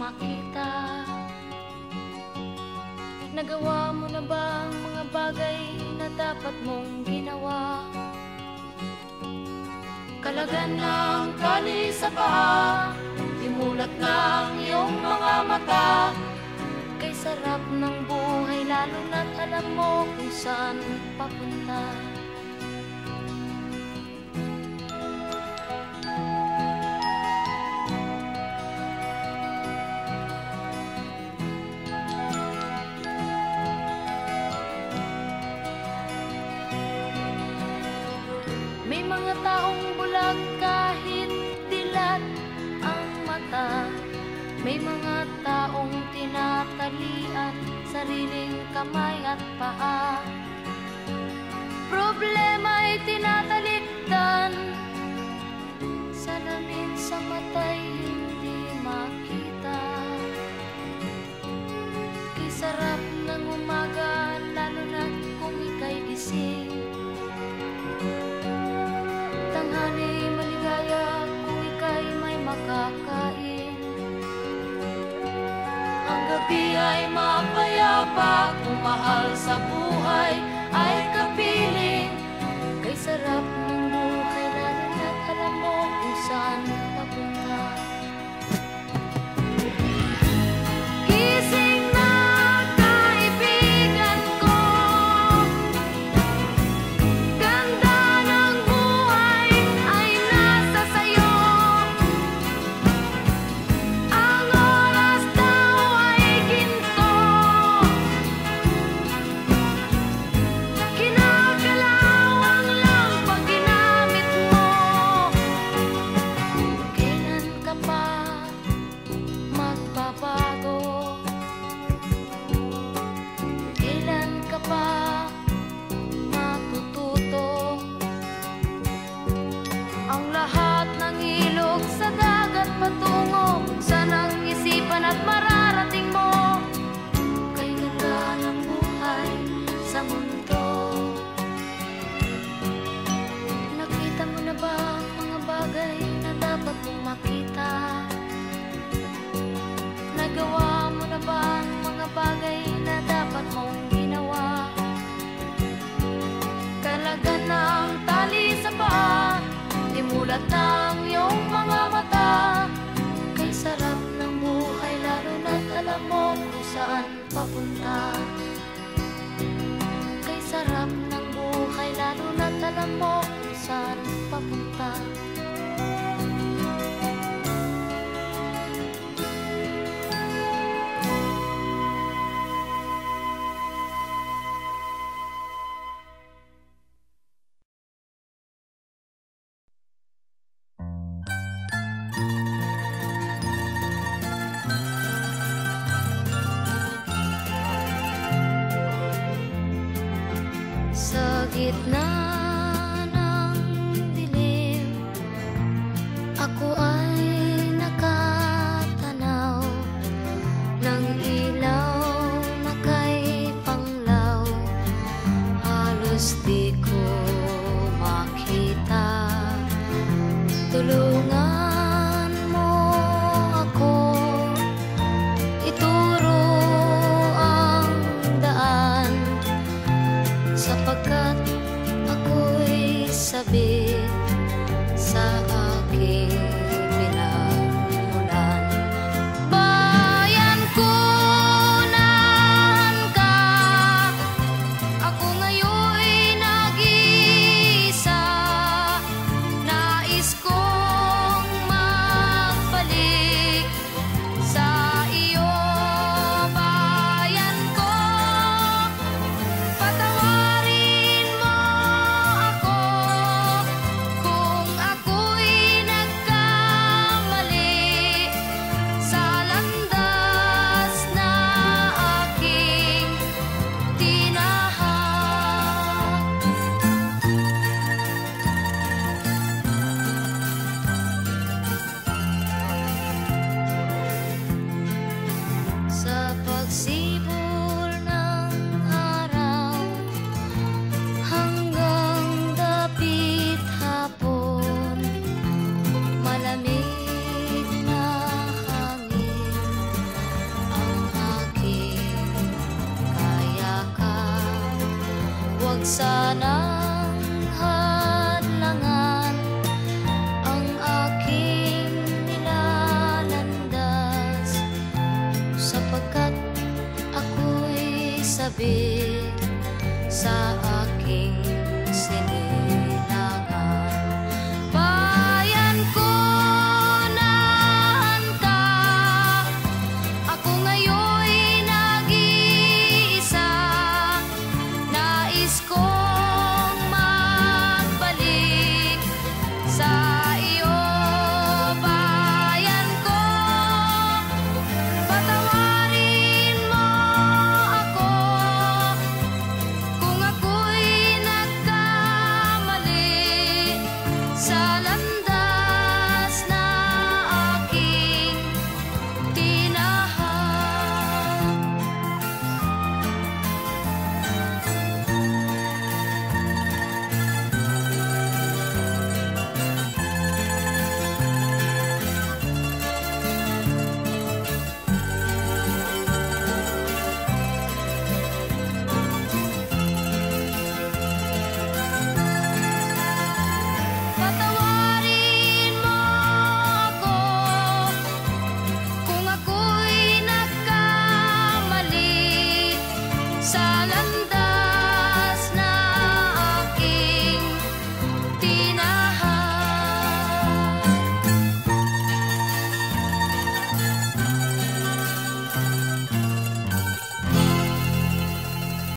makita. Nagawa mo na ba ang mga bagay na dapat mong ginawa? Kalagan ng tali sa paa, imulat ng iyong mga mata. Kay sarap ng buhay lalo na't alam mo kung saan papunta. May mga taong bulag kahit dilat ang mata. May mga taong tinatalian sariling kamay at paa. Problema'y tinatalikdan, salamin sa mata'y hindi makita. Kay sarap ng umaga lalo na kung ika'y gising. Tanghali maligaya kung ika'y may makakain. Ang gabi ay mapayapa kung mahal sa buhay ay kapiling. Kay sarap ng buhay lalo na't alam mo kung saan papunta. Gising na kaibigan ko, ganda ng buhay ay nasa sayo. Ang oras daw ay ginto, kinakalawang lang pag ginamit mo. Kailan ka pa magbabago? Kailan ka pa matututo? Ang lahat ng ilog sa dagat patungo saan ang isipan at mararating mo. Kay ganda ng buhay sa mundo. Nakita mo na ba ang mga bagay na dapat mong makita? Nagawa mo na ba ang mga bagay na dapat mong ginawa? Kalagan ng tali sa paa, imulat ng iyong mga mata. Kay sarap ng buhay lalo na't alam mo kung saan papunta. Kay sarap ng buhay lalo na't alam mo kung saan papunta. Sa gitna ng dilim, ako ay nakatanaw ng ilaw na kay panglaw. Halos di ko makita. Tulungan mo ako, ituro ang daan, sapagkat ako'y sabik sa aking pinagmulan. Bayan ko, nahan ka, ako ngayon'y nag-iisa. Nais kong magbalik sa iyo, bayan ko. Patawarin mo ako kung ako'y Huwag sanang hadlangan ang aking nilalandas, sapagkat ako'y sabi